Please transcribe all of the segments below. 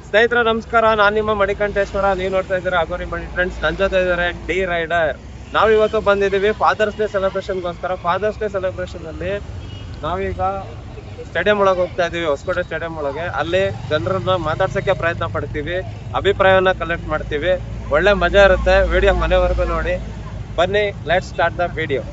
ಸ್ನೇಹಿತರೆ ನಮಸ್ಕಾರ, ನಾನು ನಿಮ್ಮ ಮಣಿಕಂಠೇಶ್ವರ. ನೀವು ನೋಡ್ತಾ ಇದ್ದೀರಾ ಅಗೋರಿ ಮಣಿ ಫ್ರೆಂಡ್ಸ್. ನನ್ನ ಜೊತೆ ಇದ್ದಾರೆ ಡಿ ರೈಡರ್. ನಾವಿವತ್ತು ಬಂದಿದ್ದೀವಿ ಫಾದರ್ಸ್ ಡೇ ಸೆಲೆಬ್ರೇಷನ್ಗೋಸ್ಕರ. ಫಾದರ್ಸ್ ಡೇ ಸೆಲೆಬ್ರೇಷನ್ ಅಲ್ಲಿ ನಾವೀಗ ಸ್ಟೇಡಿಯಂ ಒಳಗೆ ಹೋಗ್ತಾ ಇದೀವಿ, ಹೊಸಕೋಟೆ ಸ್ಟೇಡಿಯಂ ಒಳಗೆ. ಅಲ್ಲಿ ಜನರನ್ನ ಮಾತಾಡ್ಸಕ್ಕೆ ಪ್ರಯತ್ನ ಪಡ್ತೀವಿ, ಅಭಿಪ್ರಾಯವನ್ನ ಕಲೆಕ್ಟ್ ಮಾಡ್ತೀವಿ. ಒಳ್ಳೆ ಮಜಾ ಇರುತ್ತೆ. ವಿಡಿಯೋ ಮನೆವರೆಗೂ ನೋಡಿ. ಬನ್ನಿ, ಲೆಟ್ಸ್ ಸ್ಟಾರ್ಟ್ ದ ವಿಡಿಯೋ.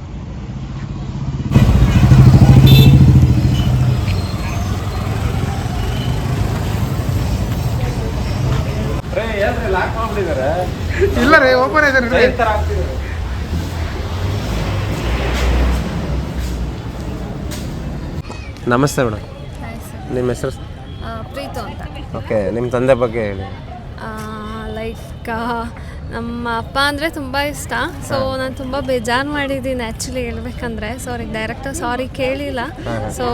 ಇಲ್ಲ ರೀ, ಓಪನ್ ಇದೆ. ನಮಸ್ತೆ ಮೇಡಮ್, ನಿಮ್ಮ ಹೆಸರು? ಪ್ರೀತು ಅಂತ. ಓಕೆ, ನಿಮ್ಮ ತಂದೆ ಬಗ್ಗೆ ಹೇಳಿ. ಲೈಕ್ ನಮ್ಮ ಅಪ್ಪ ಅಂದರೆ ತುಂಬ ಇಷ್ಟ. ಸೊ ನಾನು ತುಂಬ ಬೇಜಾರು ಮಾಡಿದ್ದೀನಿ ಆ್ಯಕ್ಚುಲಿ ಹೇಳ್ಬೇಕಂದ್ರೆ. ಸೊ ಅವ್ರಿಗೆ ಡೈರೆಕ್ಟಾಗಿ ಸಾರಿ ಕೇಳಿಲ್ಲ. ಸೊ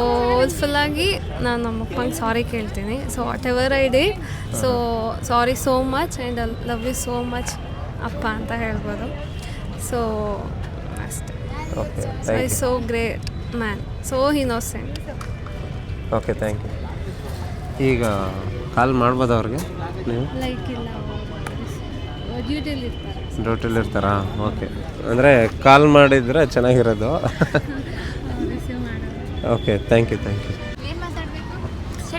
ಫುಲ್ಲಾಗಿ ನಾನು ನಮ್ಮ ಅಪ್ಪಂಗೆ ಸಾರಿ ಕೇಳ್ತೀನಿ. So whatever I did, so sorry so much and love you so much ಅಪ್ಪ ಅಂತ ಹೇಳ್ಬೋದು. ಸೊ ಅಷ್ಟೇ. So I so great man, so innocent. Okay, thank you. ಈಗ ಕಾಲ್ ಮಾಡ್ಬೋದು ಅವ್ರಿಗೆ ನೀವು? ಲೈಕ್ ಇಲ್ಲ, ಡ್ಯೂಟಿಯಲ್ಲಿ ಇರ್ತಾರೆ. ಡ್ಯೂಟಿಲಿ ಇರ್ತಾರಾ? ಓಕೆ, ಅಂದರೆ ಕಾಲ್ ಮಾಡಿದರೆ ಚೆನ್ನಾಗಿರೋದು. Okay, thank you.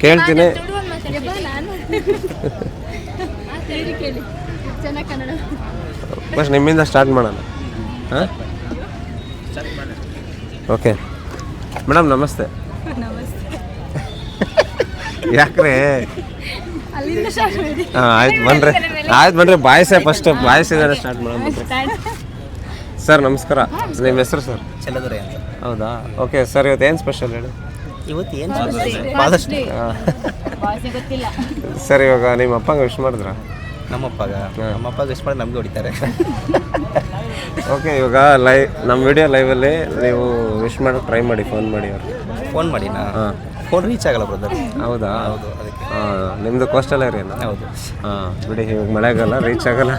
ಕೇಳ್ತೀನಿ. ಬಸ್ ನಿಮ್ಮಿಂದ ಸ್ಟಾರ್ಟ್ ಮಾಡೋಣ. ಹಾಂ, ಓಕೆ ಮೇಡಮ್, ನಮಸ್ತೆ. ಯಾಕ್ರೆ? ಹಾಂ, ಆಯ್ತು ಬನ್ರಿ. ಬಾಯ್ಸೆ ಫಸ್ಟ್, ಬಾಯ್ಸಿಂದ ಸ್ಟಾರ್ಟ್ ಮಾಡೋಣ. ಸರ್ ನಮಸ್ಕಾರ, ನಿಮ್ಮ ಹೆಸರು ಸರ್? ಚೆಲ್ಲದುರೆ ಅಂತ. ಹೌದಾ? ಓಕೆ ಸರ್, ಇವತ್ತು ಏನು ಸ್ಪೆಷಲ್ ಹೇಳಿ? ಇವತ್ತು ಏನು ಫಾದರ್ಸ್ ಡೇ. ಸರ್, ಇವಾಗ ನಿಮ್ಮ ಅಪ್ಪಂಗೆ ವಿಶ್ ಮಾಡಿದ್ರಾ? ನಮ್ಮಪ್ಪ ವಿಶ್ ಮಾಡಿ ನಮಗೆ ಹೊಡಿತಾರೆ. ಓಕೆ, ಇವಾಗ ನಮ್ಮ ವಿಡಿಯೋ ಲೈವಲ್ಲಿ ನೀವು ವಿಶ್ ಮಾಡೋಕ್ಕೆ ಟ್ರೈ ಮಾಡಿ, ಫೋನ್ ಮಾಡಿ ಅವ್ರಿಗೆ. ಫೋನ್ ಮಾಡಿನಾ? ಹಾಂ, ಫೋನ್ ರೀಚ್ ಆಗಲ್ಲ ಬ್ರದರ್. ಹೌದಾ? ಹೌದು, ಅದಕ್ಕೆ. ಹಾಂ, ನಿಮ್ಮದು ಕೋಸ್ಟಲ್ ಏರಿಯಾನ? ಹೌದು. ಹಾಂ, ಬಿಡಿ, ಇವಾಗ ಮಳೆಗಾಲ ರೀಚ್ ಆಗಲ್ಲ.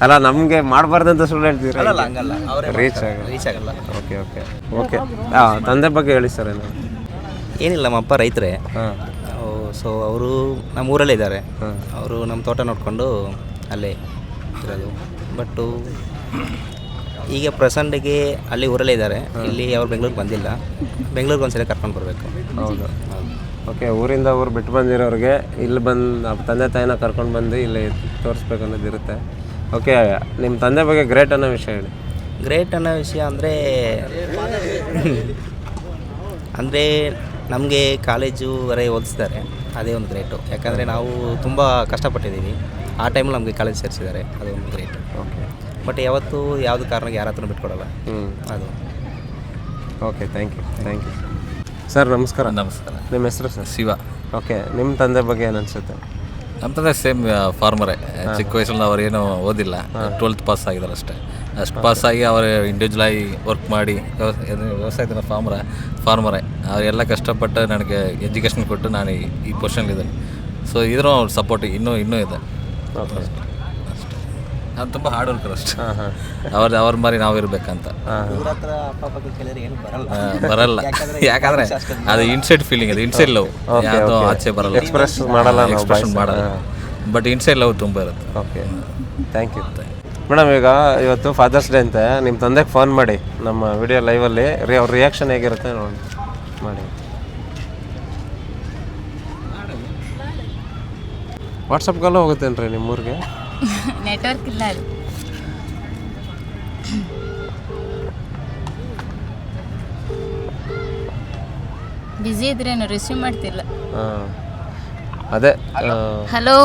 ಅಲ್ಲ, ನಮಗೆ ಮಾಡಬಾರ್ದಂತ ಸುಳ್ಳು ಹೇಳ್ತೀರಾ? ಅಲ್ಲ, ಹಂಗಲ್ಲ, ಅವರೇ ರೀಚ್ ಆಗಲ್ಲ. ಓಕೆ. ಹಾಂ, ತಂದೆ ಬಗ್ಗೆ ಹೇಳಿ ಸರ್. ಏನಿಲ್ಲ, ನಮ್ಮಪ್ಪ ರೈತರೇ. ಹಾಂ. ಸೊ ಅವರು ನಮ್ಮ ಊರಲ್ಲೇ ಇದ್ದಾರೆ. ಅವರು ನಮ್ಮ ತೋಟ ನೋಡಿಕೊಂಡು ಅಲ್ಲೇ ಇರೋದು. ಬಟ್ಟು ಈಗ ಪ್ರೆಸೆಂಟಿಗೆ ಅಲ್ಲಿ ಊರಲ್ಲೇ ಇದ್ದಾರೆ. ಇಲ್ಲಿ ಅವ್ರು ಬೆಂಗಳೂರಿಗೆ ಬಂದಿಲ್ಲ. ಬೆಂಗಳೂರಿಗೆ ಒಂದ್ಸಲ ಕರ್ಕೊಂಡು ಬರಬೇಕು. ಹೌದು. ಓಕೆ, ಊರಿಂದ ಊರು ಬಿಟ್ಟು ಬಂದಿರೋರಿಗೆ ಇಲ್ಲಿ ಬಂದು ತಂದೆ ತಾಯಿನ ಕರ್ಕೊಂಡು ಬಂದು ಇಲ್ಲಿ ತೋರಿಸ್ಬೇಕು ಅನ್ನೋದಿರುತ್ತೆ. ಓಕೆ, ನಿಮ್ಮ ತಂದೆ ಬಗ್ಗೆ ಗ್ರೇಟ್ ಅನ್ನೋ ವಿಷಯ ಹೇಳಿ. ಗ್ರೇಟ್ ಅನ್ನೋ ವಿಷಯ ಅಂದರೆ ನಮಗೆ ಕಾಲೇಜುವರೆಗೆ ಓದಿಸ್ತಾರೆ. ಅದೇ ಒಂದು ಗ್ರೇಟು. ಯಾಕಂದರೆ ನಾವು ತುಂಬ ಕಷ್ಟಪಟ್ಟಿದ್ದೀವಿ. ಆ ಟೈಮಲ್ಲಿ ನಮಗೆ ಕಾಲೇಜ್ ಸೇರಿಸಿದ್ದಾರೆ, ಅದು ಒಂದು ಗ್ರೇಟ್. ಓಕೆ, ಬಟ್ ಯಾವತ್ತೂ ಯಾವುದು ಕಾರಣಕ್ಕೆ ಯಾರ ಹತ್ರನೂ ಬಿಟ್ಕೊಡಲ್ಲ. ಅದು. Okay, thank you. ಸರ್ ನಮಸ್ಕಾರ. ನಮಸ್ಕಾರ. ನಿಮ್ಮ ಹೆಸರು ಸರ್? ಶಿವ. ಓಕೆ, ನಿಮ್ಮ ತಂದೆ ಬಗ್ಗೆ ಏನು ಅನಿಸುತ್ತೆ? ನಮ್ಮ ತಂದೆ ಸೇಮ್ ಫಾರ್ಮರೇ. ಚಿಕ್ಕ ವಯಸ್ಸಲ್ಲಿ ಅವರೇನು ಓದಿಲ್ಲ, 12th ಪಾಸ್ ಆಗಿದ್ದಾರೆ ಅಷ್ಟೇ. ಅಷ್ಟು ಪಾಸಾಗಿ ಅವರು ಇಂಡಿವಿಜುವಲಾಗಿ ವರ್ಕ್ ಮಾಡಿ ವ್ಯವಸಾಯದ ಫಾರ್ಮರೇ ಅವರೆಲ್ಲ ಕಷ್ಟಪಟ್ಟು ನನಗೆ ಎಜುಕೇಷನ್ ಕೊಟ್ಟು ನಾನು ಈ ಪೊಸಿಷನ್ಲಿದ್ದೇನೆ. ಸೊ ಇದ್ರೂ ಅವ್ರ ಸಪೋರ್ಟ್ ಇನ್ನೂ ಇದೆ. ನಾನು ತುಂಬ ಹಾರ್ಡ್ ವರ್ಕರ್ ಅಷ್ಟೇ. ಅವ್ರ ಮಾರಿ ನಾವು ಇರಬೇಕಂತ ಬರಲ್ಲ. ಯಾಕಂದರೆ ಅದು ಇನ್ಸೈಡ್ ಫೀಲಿಂಗ್, ಅದು ಇನ್ಸೈಡ್ ಲವ್. ಯಾವುದೋ ಆಚೆ ಬರಲ್ಲ, ಎಕ್ಸ್ಪ್ರೆಷನ್ ಮಾಡಲ್ಲ. ಬಟ್ ಇನ್ಸೈಡ್ ಲವ್ ತುಂಬ ಇರುತ್ತೆ. Okay, thank you. ಮೇಡಮ್, ಈಗ ಇವತ್ತು ಫಾದರ್ಸ್ ಡೇ ಅಂತೆ. ನಿಮ್ಮ ತಂದೆಗೆ ಫೋನ್ ಮಾಡಿ ನಮ್ಮ ವಿಡಿಯೋ ಲೈವಲ್ಲಿ ಅವ್ರ ರಿಯಾಕ್ಷನ್ ಹೇಗಿರುತ್ತೆ ನೋಡಿ ಮಾಡಿ. ವಾಟ್ಸಪ್ ಕಾಲು ಹೋಗುತ್ತೇನ್ರಿ ನಿಮ್ಮೂರಿಗೆ? ನೆಟ್ವರ್ಕ್ ಇಲ್ಲ ರೀ. ಬಿಸಿ ಇದ್ರೇನು ರಿಸೀವ್ ಮಾಡ್ತಿಲ್ಲ. ಹಾಂ, ಅದೇ. ಹಲೋ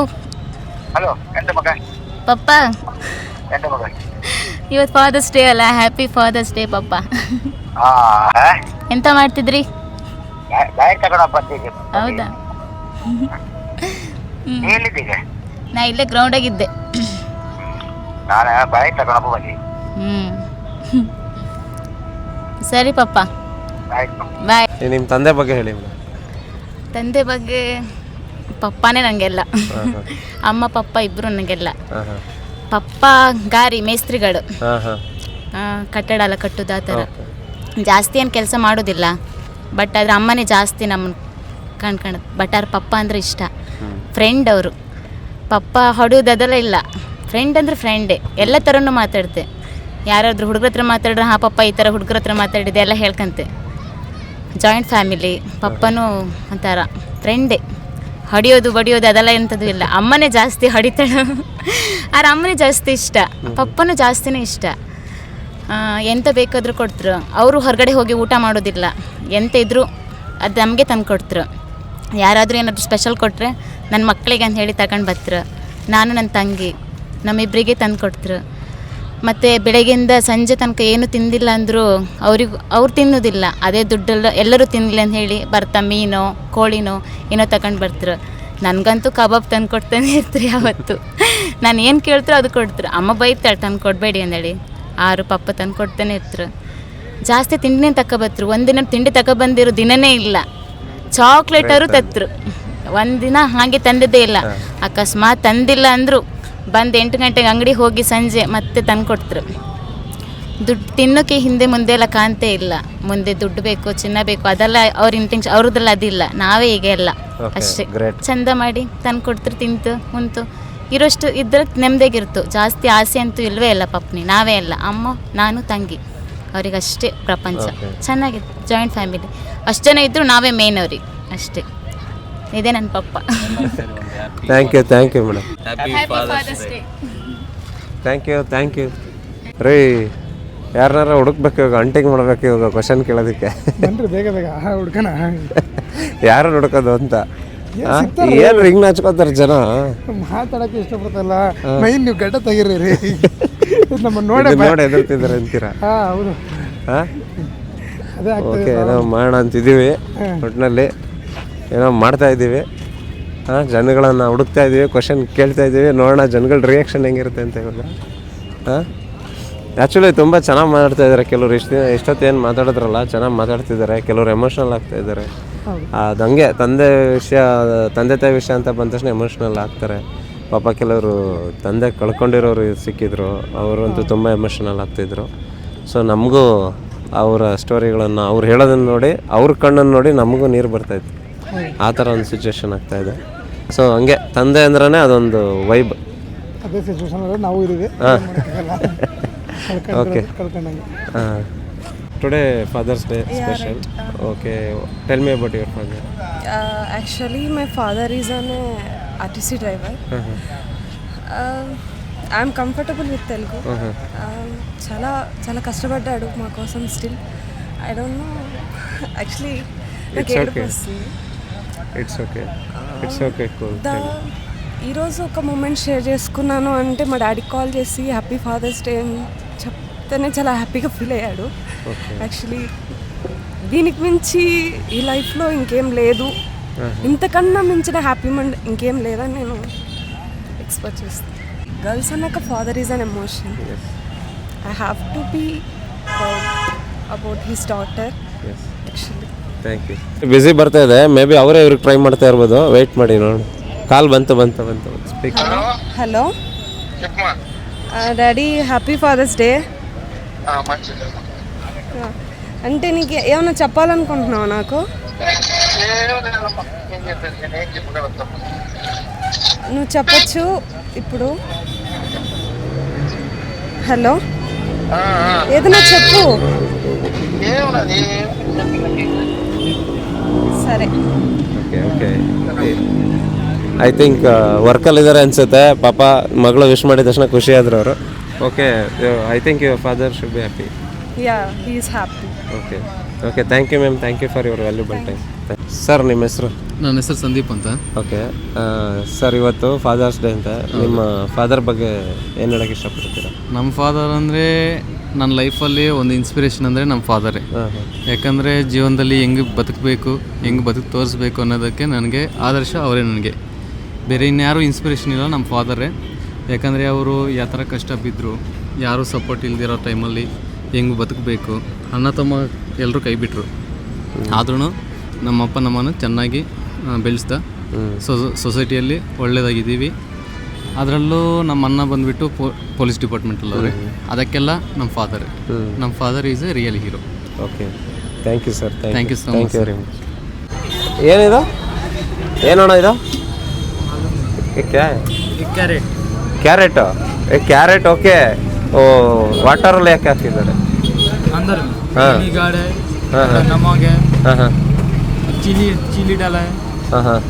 ಪಪ್ಪ, ಇವತ್ತು ಫಾದರ್ಸ್ ಡೇ ಅಲ್ಲ? ಹ್ಯಾಪಿ ಫಾದರ್ಸ್ ಡೇ ಪಪ್ಪ. ಎಂತ ಮಾಡ್ತಿದ್ರಿ? ಹೌದಾ? ನಾ ಇಲ್ಲೇ ಗ್ರೌಂಡಾಗಿದ್ದೆ. ಸರಿ ಪಪ್ಪ, ಬಾಯ್. ನಿಮ್ಮ ತಂದೆ ಬಗ್ಗೆ ಹೇಳಿ. ತಂದೆ ಬಗ್ಗೆ ಪಪ್ಪನೇ ನನಗೆಲ್ಲ. ಅಮ್ಮ ಪಪ್ಪ ಇಬ್ಬರು ನನಗೆಲ್ಲ. ಪಪ್ಪ ಗಾರಿ ಮೇಸ್ತ್ರಿಗಳು, ಕಟ್ಟಡ ಎಲ್ಲ ಕಟ್ಟೋದು ಆ ಥರ. ಜಾಸ್ತಿ ಏನು ಕೆಲಸ ಮಾಡೋದಿಲ್ಲ, ಬಟ್ ಆದರೆ ಅಮ್ಮನೇ ಜಾಸ್ತಿ ನಮ್ಮನ್ನು ಕಂಡ್ಕೊಂಡು. ಬಟ್ ಅವ್ರ ಪಪ್ಪ ಅಂದರೆ ಇಷ್ಟ. ಫ್ರೆಂಡ್ ಅವರು. ಪಪ್ಪ ಹೊಡೆಯೋದು ಅದೆಲ್ಲ ಇಲ್ಲ, ಫ್ರೆಂಡ್ ಅಂದರೆ ಫ್ರೆಂಡೇ, ಎಲ್ಲ ಥರನೂ ಮಾತಾಡ್ತೆ. ಯಾರಾದರೂ ಹುಡುಗರ ಹತ್ರ ಮಾತಾಡ್ರೆ ಹಾಂ ಪಪ್ಪ ಈ ಥರ ಹುಡುಗರ ಹತ್ರ ಮಾತಾಡಿದೆ ಎಲ್ಲ ಹೇಳ್ಕಂತೆ. ಜಾಯಿಂಟ್ ಫ್ಯಾಮಿಲಿ, ಪಪ್ಪನೂ ಒಂಥರ ಫ್ರೆಂಡೇ. ಹೊಡೆಯೋದು ಬಡಿಯೋದು ಅದೆಲ್ಲ ಎಂಥದ್ದು ಇಲ್ಲ. ಅಮ್ಮನೇ ಜಾಸ್ತಿ ಹೊಡಿತಾಳೆ, ಆದ್ರೆ ಅಮ್ಮನೇ ಜಾಸ್ತಿ ಇಷ್ಟ, ಪಪ್ಪನೂ ಜಾಸ್ತಿನೇ ಇಷ್ಟ. ಎಂತ ಬೇಕಾದರೂ ಕೊಡ್ತರು. ಅವರು ಹೊರಗಡೆ ಹೋಗಿ ಊಟ ಮಾಡೋದಿಲ್ಲ, ಎಂತ ಇದ್ದರೂ ಅದು ನಮಗೆ ತಂದು ಕೊಡ್ತರು. ಯಾರಾದರೂ ಏನಾದರೂ ಸ್ಪೆಷಲ್ ಕೊಟ್ಟರೆ ನನ್ನ ಮಕ್ಕಳಿಗೆ ಅಂತ ಹೇಳಿ ತಗೊಂಡು ಬರ್ತಾರೆ. ನಾನು ನನ್ನ ತಂಗಿ ನಮ್ಮಿಬ್ಬರಿಗೆ ತಂದು ಕೊಡ್ತರು. ಮತ್ತು ಬೆಳಗ್ಗೆಯಿಂದ ಸಂಜೆ ತನಕ ಏನು ತಿಂದಿಲ್ಲ ಅಂದರೂ ಅವ್ರು ತಿನ್ನೋದಿಲ್ಲ, ಅದೇ ದುಡ್ಡೆಲ್ಲ ಎಲ್ಲರೂ ತಿನ್ನಲಿ ಅಂತ ಹೇಳಿ ಬರ್ತಾ ಮೀನೋ ಕೋಳಿನೋ ಏನೋ ತಗೊಂಡು ಬರ್ತಾರೆ. ನನಗಂತೂ ಕಬಾಬ್ ತಂದು ಕೊಡ್ತಾನೆ ಇರ್ತಾರೆ ಯಾವತ್ತು. ನಾನು ಏನು ಕೇಳ್ತಾರೋ ಅದು ಕೊಡ್ತಾರೆ. ಅಮ್ಮ ಬೈತಾಳೆ ತಂದು ಕೊಡಬೇಡಿ ಅಂದೇಳಿ, ಪಪ್ಪ ತಂದು ಕೊಡ್ತಾನೆ ಇರ್ತಾರೆ. ಜಾಸ್ತಿ ತಿಂಡಿನೇ ತಗೊಬತ್ರು. ಒಂದಿನ ತಿಂಡಿ ತಗೊಬಂದಿರೋ ದಿನವೇ ಇಲ್ಲ. ಚಾಕ್ಲೇಟರು ತತ್ತರು, ಒಂದಿನ ಹಾಗೆ ತಂದಿದ್ದೇ ಇಲ್ಲ. ಅಕಸ್ಮಾತ್ ತಂದಿಲ್ಲ ಅಂದರು ಬಂದು 8 ಗಂಟೆಗೆ ಅಂಗಡಿ ಹೋಗಿ ಸಂಜೆ ಮತ್ತೆ ತಂದು ಕೊಡ್ತರು. ದುಡ್ಡು ತಿನ್ನೋಕ್ಕೆ ಹಿಂದೆ ಮುಂದೆ ಎಲ್ಲ ಕಾಣ್ತೇ ಇಲ್ಲ. ಮುಂದೆ ದುಡ್ಡು ಬೇಕು, ಚಿನ್ನ ಬೇಕು, ಅದೆಲ್ಲ ಅವ್ರ ಇಂಟೆನ್ಷನ್, ಅವ್ರದ್ದೆಲ್ಲ ಅದಿಲ್ಲ. ನಾವೇ ಈಗ ಎಲ್ಲ ಅಷ್ಟೇ ಚಂದ ಮಾಡಿ ತಂದು ಕೊಡ್ತಾರೆ, ತಿಂತು ಉಂಟು ಇರೋಷ್ಟು ಇದ್ರೆ ನೆಮ್ಮದಿಯಾಗಿರ್ತು. ಜಾಸ್ತಿ ಆಸೆ ಅಂತೂ ಇಲ್ಲವೇ ಇಲ್ಲ ಪಪ್ನಿ. ನಾವೇ ಎಲ್ಲ, ಅಮ್ಮ ನಾನು ತಂಗಿ, ಅವರಿಗಷ್ಟೇ ಪ್ರಪಂಚ. ಚೆನ್ನಾಗಿತ್ತು ಜಾಯಿಂಟ್ ಫ್ಯಾಮಿಲಿ. ಅಷ್ಟು ಜನ ಇದ್ದರೂ ನಾವೇ ಮೇನ್ ಅವ್ರಿಗೆ ಅಷ್ಟೇ. ಇದೇ ನನ್ನ ಪಪ್ಪ. Thank you madam. Thank you ರೀ. ಯಾರನ್ನಾರ ಹುಡುಕ್ಬೇಕು ಇವಾಗ, ಅಂಟಿಂಗ್ ಮಾಡ್ಬೇಕು ಇವಾಗ ಕ್ವಶನ್ ಕೇಳೋದಕ್ಕೆ. ಬನ್ರಿ ಬೇಗ ಹುಡ್ಕಣ. ಯಾರು ಹುಡುಕೋದು ಅಂತ ಏನು ಹಿಂಗ್ ನಾಚ್ಕೋತಾರೆ ಜನ. ಮಾತಾಡಕ್ಕೆ ಇಷ್ಟಪಡ್ತಲ್ಲ. ಮೈನ್ ನೀವು ಗಡ್ಡ ತೆಗಿರಿ ನಮ್ಮ ನೋಡಿ ಎದುರ್ತಿದ್ದಾರೆ ಅಂತೀರಾ? ಹೌದು. ಓಕೆ, ಏನೋ ಮಾಡೋಣ ಅಂತಿದ್ದೀವಿ, ಒಟ್ಟಿನಲ್ಲಿ ಏನೋ ಮಾಡ್ತಾ ಇದ್ದೀವಿ. ಜನಗಳನ್ನು ಹುಡುಕ್ತಾ ಇದ್ದೀವಿ, ಕ್ವಶನ್ ಕೇಳ್ತಾ ಇದ್ದೀವಿ, ನೋಡೋಣ ಜನಗಳ ರಿಯಾಕ್ಷನ್ ಹೆಂಗಿರುತ್ತೆ ಅಂತ ಇವಾಗ. ಆ್ಯಕ್ಚುಲಿ ತುಂಬ ಚೆನ್ನಾಗಿ ಮಾತಾಡ್ತಾ ಇದ್ದಾರೆ ಕೆಲವರು. ಇಷ್ಟೊತ್ತೇನು ಮಾತಾಡಿದ್ರಲ್ಲ ಚೆನ್ನಾಗಿ ಮಾತಾಡ್ತಿದ್ದಾರೆ. ಕೆಲವರು ಎಮೋಷ್ನಲ್ ಆಗ್ತಾ ಇದ್ದಾರೆ. ಅದು ಹಂಗೆ ತಂದೆ ತಾಯಿ ವಿಷಯ ಅಂತ ಬಂದ ತಕ್ಷಣ ಎಮೋಷ್ನಲ್ ಆಗ್ತಾರೆ. ಪಾಪ ಕೆಲವರು ತಂದೆ ಕಳ್ಕೊಂಡಿರೋರು ಸಿಕ್ಕಿದ್ರು, ಅವರಂತೂ ತುಂಬ ಎಮೋಷ್ನಲ್ ಆಗ್ತಿದ್ರು. ಸೊ ನಮಗೂ ಅವರ ಸ್ಟೋರಿಗಳನ್ನು ಅವ್ರು ಹೇಳೋದನ್ನು ನೋಡಿ, ಅವ್ರ ಕಣ್ಣನ್ನು ನೋಡಿ ನಮಗೂ ನೀರು ಬರ್ತಾಯಿತ್ತು. ಆ ಥರ ಒಂದು ಸಿಚುವೇಶನ್ ಆಗ್ತಾಯಿದೆ. ಸೊ ಹಂಗೆ ತಂದೆ ಅಂದ್ರೇ ಅದೊಂದು ವೈಬ್. ಅದೇ ಸಿಚುವೇಶನ್ ನಾವು ಇದ್ದೀವಿ. Okay. Today Father's Day special. Okay, tell me about your father. Actually, my father is an RTC driver. I am comfortable with Telugu. చాలా కష్టపడ్డాడు మా కోసం. Still I don't know actually నాకు ఏడుపు వస్తుంది. It's okay cool. ఈరోజు ఒక moment share చేసుకున్నాను అంటే మా డాడీకి కాల్ చేసి హ్యాపీ ఫాదర్స్ డే అని చెప్తేనే చాలా హ్యాపీగా ఫీల్ అయ్యాడు. యాక్చువల్లీ దీనికి మించి ఈ లైఫ్లో ఇంకేం లేదు, ఇంతకన్నా మించిన హ్యాపీ మూమెంట్ ఇంకేం లేదని నేను ఎక్స్పెక్ట్ చేస్తాను. గర్ల్స్ అన్నాక father is an emotion. I have to be about his daughter actually. Thank you. ಬಿಸಿ ಬರ್ತಾ ಇದೆ, ಮೇ ಬಿ ಅವರೇ ಇವ್ರಿಗೆ ಟ್ರೈ ಮಾಡ್ತಾ ಇರ್ಬೋದು. ವೆಯ್ಟ್ ಮಾಡಿ ನೋಡಿ. ಕಾಲ್ ಬಂತು speak. Hello daddy, happy father's day. అంటే నీకు ఏమైనా చెప్పాలనుకుంటున్నావా నాకు? నువ్వు చెప్పచ్చు ఇప్పుడు. హలో, ఏదైనా చెప్పు. సరే. ಓಕೆ. ಐ ಥಿಂಕ್ ವರ್ಕಲ್ಲಿದ್ದಾರೆ ಅನಿಸುತ್ತೆ. ಪಾಪ ಮಗಳು ವಿಶ್ ಮಾಡಿದ ತಕ್ಷಣ ಖುಷಿ ಆದ್ರು ಅವರು. Okay, I think your father should be happy. Yeah, he is happy. Okay, thank you ma'am. Thank you for your valuable time. Sir, ನಿಮ್ಮ ಹೆಸರು? ನನ್ನ ಹೆಸರು ಸಂದೀಪ್ ಅಂತ. ಓಕೆ ಸರ್, ಇವತ್ತು ಫಾದರ್ಸ್ ಡೇ ಅಂತ. ನಿಮ್ಮ ಫಾದರ್ ಬಗ್ಗೆ ಏನು ಹೇಳೋಕ್ಕೆ ಇಷ್ಟಪಡ್ತೀರಾ? ನಮ್ಮ ಫಾದರ್ ಅಂದರೆ ನನ್ನ ಲೈಫಲ್ಲಿ ಒಂದು ಇನ್ಸ್ಪಿರೇಷನ್ ಅಂದರೆ ನಮ್ಮ ಫಾದರೇ. ಯಾಕಂದರೆ ಜೀವನದಲ್ಲಿ ಹೆಂಗೆ ಬದುಕಬೇಕು, ಹೆಂಗೆ ಬದುಕು ತೋರಿಸ್ಬೇಕು ಅನ್ನೋದಕ್ಕೆ ನನಗೆ ಆದರ್ಶ ಅವರೇ. ನನಗೆ ಬೇರೆ ಇನ್ಯಾರೂ ಇನ್ಸ್ಪಿರೇಷನ್ ಇಲ್ಲ, ನಮ್ಮ ಫಾದರೇ. ಯಾಕಂದರೆ ಅವರು ಯಾವ ಥರ ಕಷ್ಟ ಬಿದ್ದರು, ಯಾರೂ ಸಪೋರ್ಟ್ ಇಲ್ದಿರೋ ಟೈಮಲ್ಲಿ ಹೆಂಗೆ ಬದುಕಬೇಕು, ಅಣ್ಣ ತಮ್ಮ ಎಲ್ಲರೂ ಕೈ ಬಿಟ್ಟರು. ಆದ್ರೂ ನಮ್ಮಪ್ಪ ನಮ್ಮನ್ನು ಚೆನ್ನಾಗಿ ಬೆಳೆಸ್ದ. ಸೊಸೈಟಿಯಲ್ಲಿ ಒಳ್ಳೆಯದಾಗಿದ್ದೀವಿ. ಅದರಲ್ಲೂ ನಮ್ಮ ಅಣ್ಣ ಬಂದುಬಿಟ್ಟು ಪೊಲೀಸ್ ಡಿಪಾರ್ಟ್ಮೆಂಟಲ್ಲವ್ರೆ. ಅದಕ್ಕೆಲ್ಲ ನಮ್ಮ father is a real hero. Okay, thank you sir. Thank you so much. Very much. ಏನಿದು? ಏನೋಣ ಇದು? क्या है? Carrot carrot okay oh water ಅಲ್ಲಿ ಯಾಕೆ ಹಾಕಿದ್ದಾರೆ अंदर हाँ गार्ड है, हाँ हाँ नमक है, हाँ हाँ चिली डाला है. ಹಾಂ ಹಾಂ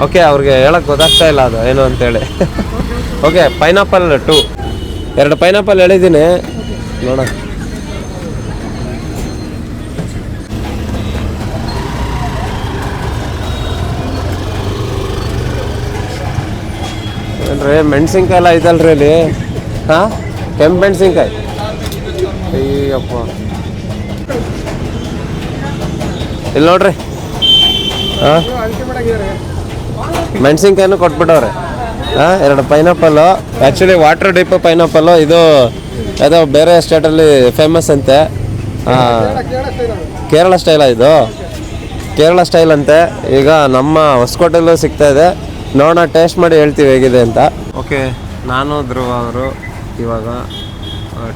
ಓಕೆ ಅವ್ರಿಗೆ ಹೇಳಕ್ಕೆ ಗೊತ್ತಾಗ್ತಾ ಇಲ್ಲ ಅದು ಏನು ಅಂತೇಳಿ. ಓಕೆ ಪೈನಾಪಲ್ 2 2 ಪೈನಾಪಲ್ ಹೇಳಿದ್ದೀನಿ ನೋಡ. ಏನ್ರಿ ಮೆಣಸಿನ್ಕಾಯಿ ಎಲ್ಲ ಇದಲ್ರಿ ಇಲ್ಲಿ? ಹಾಂ ಕೆಂಪು ಮೆಣಸಿನ್ಕಾಯಿ ಅಯ್ಯಪ್ಪ ಇಲ್ಲಿ ನೋಡ್ರಿ. ಹಾಂ ಮೆಣಸಿನ್ಕಾಯಿನೂ ಕೊಟ್ಬಿಟ್ಟವ್ರೆ. ಹಾಂ 2 pineapple actually water dip pineapple. ಇದು ಯಾವುದೋ ಬೇರೆ ಸ್ಟೇಟಲ್ಲಿ ಫೇಮಸ್ ಅಂತೆ. ಕೇರಳ ಸ್ಟೈಲ ಇದು, ಕೇರಳ ಸ್ಟೈಲ್ ಅಂತೆ. ಈಗ ನಮ್ಮ ಹೊಸಕೋಟೆಲ್ಲೂ ಸಿಗ್ತಾ ಇದೆ. ನೋಡೋಣ, ಟೇಸ್ಟ್ ಮಾಡಿ ಹೇಳ್ತೀವಿ ಹೇಗಿದೆ ಅಂತ. ಓಕೆ, ನಾನು ಧ್ರುವ ಅವರು ಇವಾಗ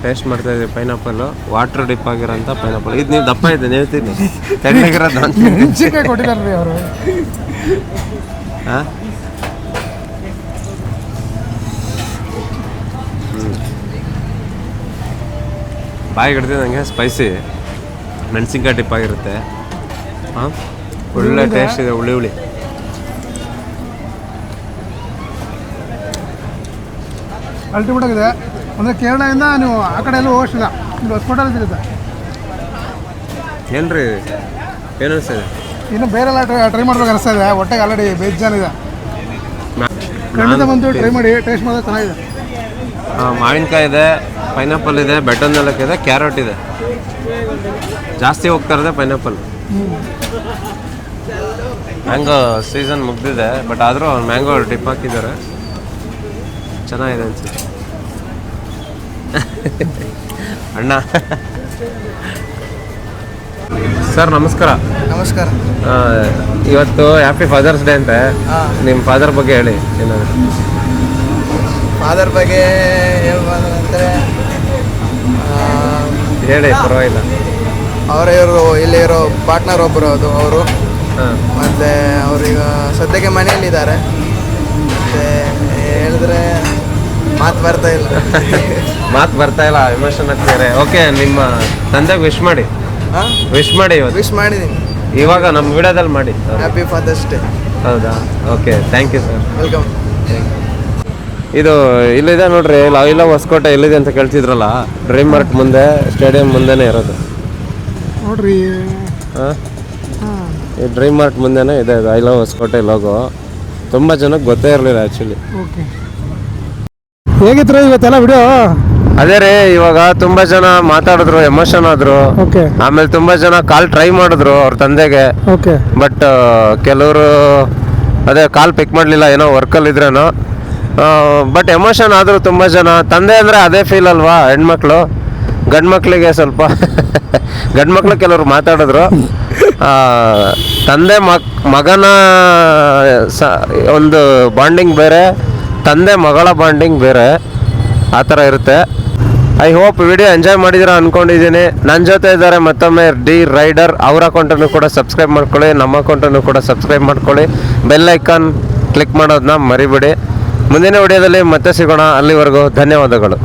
ಟೇಸ್ಟ್ ಮಾಡ್ತಾ ಇದ್ದೀವಿ ಪೈನಾಪಲ್ಲು. ವಾಟರ್ ಡಿಪ್ ಆಗಿರೋಂಥ ಪೈನಾಪಲ್. ಇದು ನೀವು ದಪ್ಪ ಇದೆ ನೀವು ತಿನ್ನಿ, ತೆಳ್ಳಗಿರೋದು ಅಂತ. ಮೆಣಸಿನ್ಕಾಯಿ ಕೊಟ್ಟಿದ್ದಾರೆ ಅವರು. ಹಾಂ ಬಾಯಿಗೆ ಹಿಡ್ದಿದ್ದು ನನಗೆ ಸ್ಪೈಸಿ ಮೆಣಸಿನ್ಕಾಯಿ ಡಿಪ್ ಆಗಿರುತ್ತೆ. ಹಾಂ ಒಳ್ಳೆ ಟೇಸ್ಟ್ ಇದೆ, ಹುಳಿ ಹುಳಿ. ಅಲ್ಟಿಮೇಟ್ ಆಗಿದೆ. ಅಂದರೆ ಕೇರಳದಿಂದ ನೀವು ಆ ಕಡೆ ಎಲ್ಲ ಹೋಗೋಷ್ಟಿಲ್ಲ, ಇಲ್ಲಿ ಹೊಸಕೋಟೆಲ್ಲಿ ಸಿಗುತ್ತೆ. ಏನ್ರಿ ಏನು ಅನಿಸ್ತದೆ? ಇನ್ನು ಬೇರೆಲ್ಲ ಟ್ರೈ ಮಾಡ್ಬೇಕು ಅನಿಸ್ತಾ ಇದೆ. ಹೊಟ್ಟೆಗೆ ಆಲ್ರೆಡಿ ಬೇಜಾನಿದೆ. ಖಂಡಿತ ಬಂದು ಟ್ರೈ ಮಾಡಿ, ಟೇಸ್ಟ್ ಮಾಡಿದ್ರೆ ಚೆನ್ನಾಗಿದೆ. ಮಾವಿನಕಾಯಿ ಇದೆ, ಪೈನಾಪಲ್ ಇದೆ, ಬೆಟ್ಟದ ನೆಲಕ್ಕೆ ಇದೆ, ಕ್ಯಾರೆಟ್ ಇದೆ. ಜಾಸ್ತಿ ಹೋಗ್ತಾ ಇರೋದೆ ಪೈನಾಪಲ್. ಮ್ಯಾಂಗೋ ಸೀಸನ್ ಮುಗ್ದಿದೆ, ಬಟ್ ಆದರೂ ಮ್ಯಾಂಗೋ ಡಿಪ್ ಹಾಕಿದ್ದಾರೆ. ಚೆನ್ನಾಗಿದೆ ಅನ್ಸುತ್ತೆ. ಅಣ್ಣ ಸರ್ ನಮಸ್ಕಾರ. ನಮಸ್ಕಾರ. ಇವತ್ತು ಹ್ಯಾಪಿ ಫಾದರ್ಸ್ ಡೇ ಅಂತೆ. ನಿಮ್ಮ ಫಾದರ್ ಬಗ್ಗೆ ಹೇಳಿ ಏನಾದರೂ. ಫಾದರ್ ಬಗ್ಗೆ ಹೇಳ್ಬೋದಂದರೆ ಹೇಳಿ, ಪರವಾಗಿಲ್ಲ. ಇವರು ಇಲ್ಲಿ ಇರೋ ಪಾರ್ಟ್ನರ್ ಒಬ್ಬರು ಅವರು. ಮತ್ತು ಅವರೀಗ ಸದ್ಯಕ್ಕೆ ಮನೆಯಲ್ಲಿದ್ದಾರೆ. ಮತ್ತು ಹೇಳಿದ್ರೆ ಮಾತು ಬರ್ತಾ ಇಲ್ಲ. ಮಾತು ಬರ್ತಾ ಇಲ್ಲ, ಎಮೋಷನ್ ಆಗ್ತಾರೆ. ಓಕೆ, ನಿಮ್ಮ ತಂದೆಗೆ ವಿಶ್ ಮಾಡಿ. ವಿಶ್ ಮಾಡಿ ಇವತ್ತು. ವಿಶ್ ಮಾಡಿದ್ದೀನಿ ಇವಾಗ ನಮ್ಮ ವಿಡಿಯೋದಲ್ಲಿ ಮಾಡಿ. Happy father's day. ಹೌದಾ? Okay, thank you sir. Welcome. ಇದು ಇಲ್ಲಿದೆ ನೋಡ್ರಿ, ಐ ಲವ್ ಹೊಸಕೋಟೆ ಎಲ್ಲಿದೆ ಅಂತ ಕೇಳ್ತಿದ್ರಲ್ಲ, ಡ್ರೀಮ್ ಮಾರ್ಟ್ ಮುಂದೆ, ಸ್ಟೇಡಿಯಂ ಮುಂದೆನೇ ಇರೋದು ನೋಡ್ರಿ. ಹಾಂ, ಈ ಡ್ರೀಮ್ ಮಾರ್ಟ್ ಮುಂದೆನೇ ಇದೆ ಇದು ಐ ಲವ್ ಹೊಸಕೋಟೆ ಲೋಗೋ. ತುಂಬ ಜನಕ್ಕೆ ಗೊತ್ತೇ ಇರಲಿಲ್ಲ ಆ್ಯಕ್ಚುಲಿ. ಓಕೆ, ಹೇಗಿತ್ತು ಇವತ್ತೆಲ್ಲ ವಿಡಿಯೋ? ಅದೇ ರೀ, ಇವಾಗ ತುಂಬಾ ಜನ ಮಾತಾಡಿದ್ರು, ಎಮೋಷನ್ ಆದ್ರು. ಓಕೆ. ಆಮೇಲೆ ತುಂಬಾ ಜನ ಕಾಲ್ ಟ್ರೈ ಮಾಡಿದ್ರು ಅವ್ರ ತಂದೆಗೆ. ಓಕೆ. ಬಟ್ ಕೆಲವರು ಅದೇ ಕಾಲ್ ಪಿಕ್ ಮಾಡಲಿಲ್ಲ, ಏನೋ ವರ್ಕಲ್ಲಿ ಇದ್ರೇನೋ. ಬಟ್ ಎಮೋಷನ್ ಆದರು ತುಂಬ ಜನ. ತಂದೆ ಅಂದರೆ ಅದೇ ಫೀಲ್ ಅಲ್ವಾ ಹೆಣ್ಮಕ್ಳು. ಗಂಡು ಮಕ್ಕಳಿಗೆ ಸ್ವಲ್ಪ ಗಂಡು ಮಕ್ಕಳು ಕೆಲವರು ಮಾತಾಡಿದ್ರು. ತಂದೆ ಮಗನ ಒಂದು ಬಾಂಡಿಂಗ್ ಬೇರೆ, ತಂದೆ ಮಗಳ ಬಾಂಡಿಂಗ್ ಬೇರೆ, ಆ ಥರ ಇರುತ್ತೆ. ಐ ಹೋಪ್ ವಿಡಿಯೋ ಎಂಜಾಯ್ ಮಾಡಿದಿರ ಅಂದ್ಕೊಂಡಿದ್ದೀನಿ. ನನ್ನ ಜೊತೆ ಇದ್ದಾರೆ ಮತ್ತೊಮ್ಮೆ ಡಿ ರೈಡರ್. ಅವ್ರ ಅಕೌಂಟನ್ನು ಕೂಡ ಸಬ್ಸ್ಕ್ರೈಬ್ ಮಾಡ್ಕೊಳ್ಳಿ, ನಮ್ಮ ಅಕೌಂಟನ್ನು ಕೂಡ ಸಬ್ಸ್ಕ್ರೈಬ್ ಮಾಡ್ಕೊಳ್ಳಿ. ಬೆಲ್ ಐಕಾನ್ ಕ್ಲಿಕ್ ಮಾಡೋದನ್ನ ಮರಿಬೇಡಿ. ಮುಂದಿನ ವಿಡಿಯೋದಲ್ಲಿ ಮತ್ತೆ ಸಿಗೋಣ. ಅಲ್ಲಿವರೆಗೂ ಧನ್ಯವಾದಗಳು.